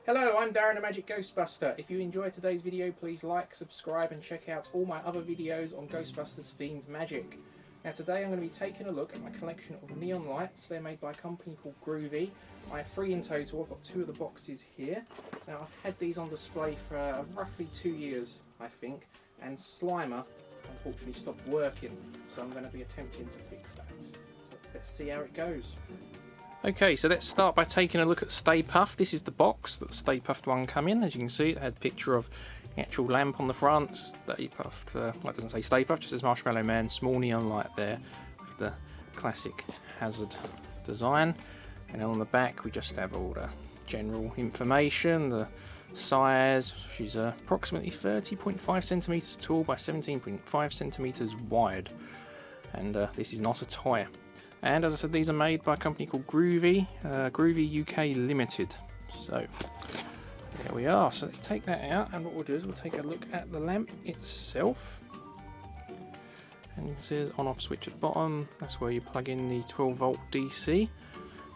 Hello, I'm Darren the Magic Ghostbuster. If you enjoyed today's video, please like, subscribe and check out all my other videos on Ghostbusters themed magic. Now today I'm going to be taking a look at my collection of neon lights. They're made by a company called Groovy. I have 3 in total. I've got 2 of the boxes here. Now I've had these on display for roughly 2 years, I think, and Slimer unfortunately stopped working, so I'm going to be attempting to fix that. So let's see how it goes. Okay, so let's start by taking a look at Stay Puft. This is the box that the Stay Puft one come in. As you can see, it had a picture of the actual lamp on the front. Stay Puft, well, it doesn't say Stay Puft, just says Marshmallow Man. Small neon light there with the classic hazard design. And then on the back, we just have all the general information, the size. She's approximately 30.5 centimeters tall by 17.5 centimeters wide. And this is not a toy. And as I said, these are made by a company called Groovy UK Ltd. So there we are. So let's take that out, and what we'll do is we'll take a look at the lamp itself. And you can see there's on-off switch at the bottom. That's where you plug in the 12-volt DC.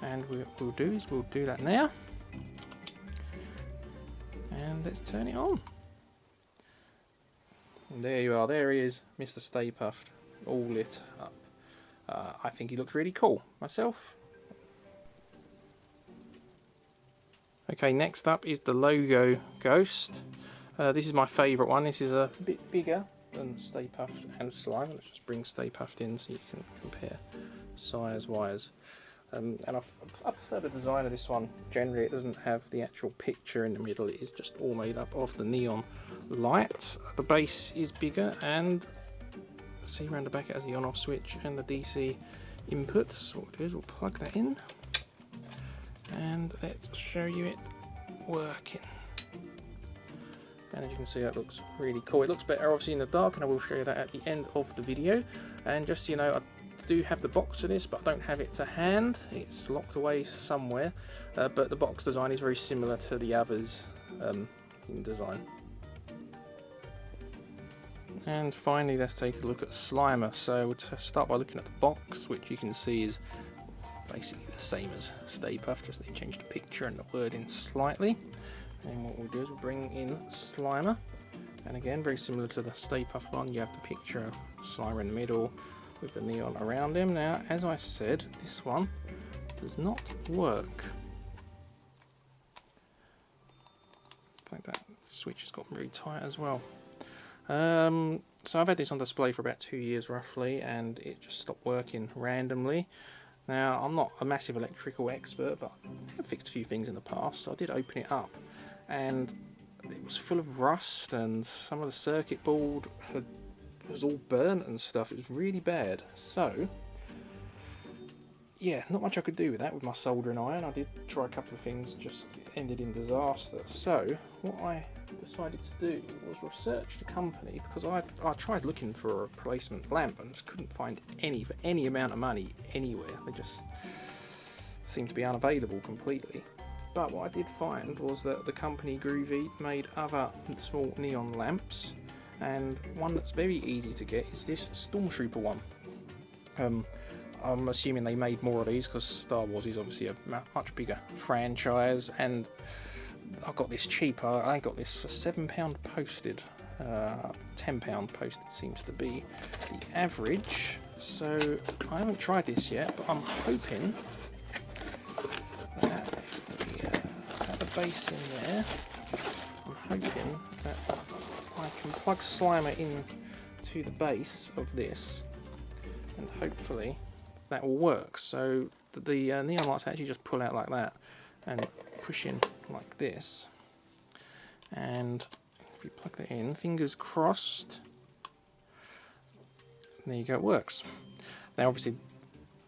And what we'll do is we'll do that now. And let's turn it on. And there you are. There he is, Mr. Stay Puft, all lit up. I think he looks really cool myself. Okay, next up is the logo Ghost. This is my favourite one. This is a bit bigger than Stay Puft and Slime. Let's just bring Stay Puft in so you can compare size-wise. And I prefer the design of this one. Generally, it doesn't have the actual picture in the middle. It is just all made up of the neon light. The base is bigger, and see around the back it has the on-off switch and the DC input. So what we'll do is we'll plug that in, and let's show you it working. And as you can see, that looks really cool. It looks better obviously in the dark, and I will show you that at the end of the video. And just so you know, I do have the box for this, but I don't have it to hand. It's locked away somewhere, but the box design is very similar to the others in design. And finally, let's take a look at Slimer. So we'll start by looking at the box, which you can see is basically the same as Stay Puft, just they changed the picture and the wording slightly. And what we'll do is we'll bring in Slimer, and again, very similar to the Stay Puft one, you have the picture of Slimer in the middle with the neon around him. Now, as I said, this one does not work. In fact, that switch has got really tight as well. So I've had this on display for about 2 years roughly, and it just stopped working randomly. Now, I'm not a massive electrical expert, but I've fixed a few things in the past, so I did open it up, and it was full of rust, and some of the circuit board was all burnt and stuff. It was really bad. So yeah, not much I could do with that with my soldering iron. I did try a couple of things, just ended in disaster. So what I decided to do was research the company, because I tried looking for a replacement lamp and just couldn't find any for any amount of money anywhere. They just seemed to be unavailable completely. But what I did find was that the company Groovy made other small neon lamps, and one that's very easy to get is this Stormtrooper one. I'm assuming they made more of these because Star Wars is obviously a much bigger franchise, and I got this cheap. I got this for £7 posted. £10 posted seems to be the average. So I haven't tried this yet, but I'm hoping that if we have the base in there, I'm hoping that I can plug Slimer in to the base of this, and hopefully that will work. So the neon lights actually just pull out like that and push in like this, and if you plug that in, fingers crossed, there you go, it works. Now obviously it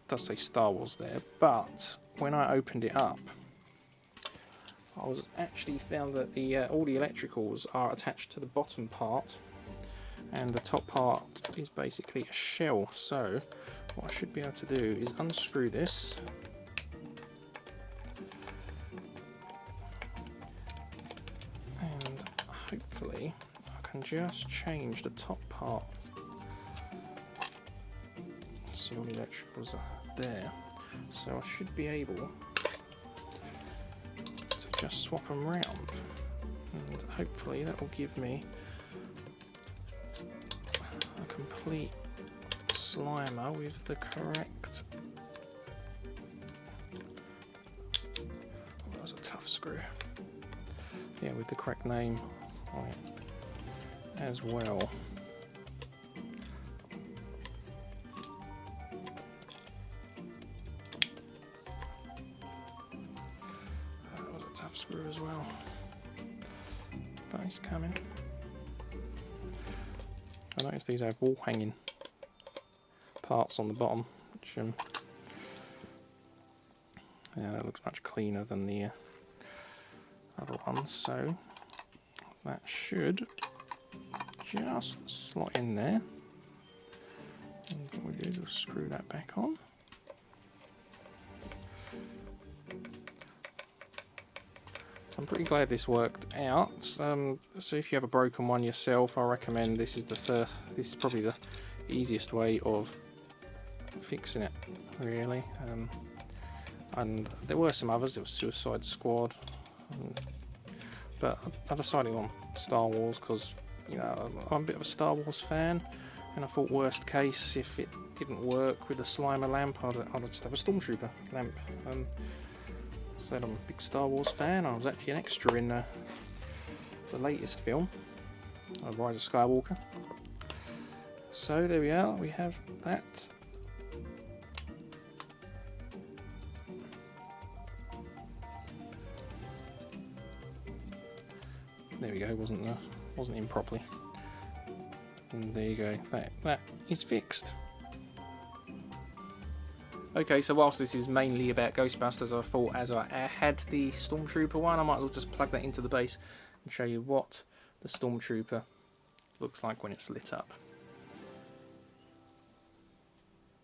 does say Star Wars there, but when I opened it up, I was actually found that all the electricals are attached to the bottom part, and the top part is basically a shell. So what I should be able to do is unscrew this, and hopefully I can just change the top part. See, all the electricals are there, so I should be able to just swap them round, and hopefully that will give me a complete Slimer with the correct... Oh, that was a tough screw. Yeah, with the correct name on it as well. That was a tough screw as well. But it's coming. I noticed these have wall hanging parts on the bottom, which yeah, that looks much cleaner than the other ones, so that should just slot in there. And what we do is screw that back on. So I'm pretty glad this worked out. So if you have a broken one yourself, I recommend this is this is probably the easiest way of fixing it, really. And there were some others. There was Suicide Squad, but I decided on Star Wars because, you know, I'm a bit of a Star Wars fan, and I thought worst case, if it didn't work with the Slimer lamp, I'd just have a Stormtrooper lamp. So I'm a big Star Wars fan. I was actually an extra in the latest film, Rise of Skywalker. So there we are, we have that. There we go, wasn't in properly. And there you go, that is fixed. Okay, so whilst this is mainly about Ghostbusters, I thought as I had the Stormtrooper one, I might as well just plug that into the base and show you what the Stormtrooper looks like when it's lit up.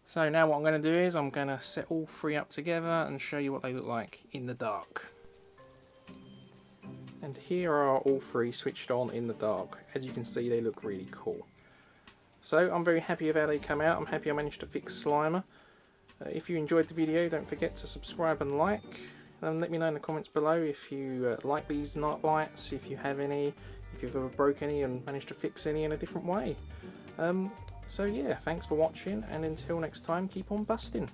So now what I'm going to do is I'm going to set all three up together and show you what they look like in the dark. And here are all three switched on in the dark. As you can see, they look really cool. So I'm very happy with how they come out. I'm happy I managed to fix Slimer. If you enjoyed the video, don't forget to subscribe and like. Let me know in the comments below if you like these night lights, if you have any, if you've ever broke any and managed to fix any in a different way. So yeah, thanks for watching, and until next time, keep on busting.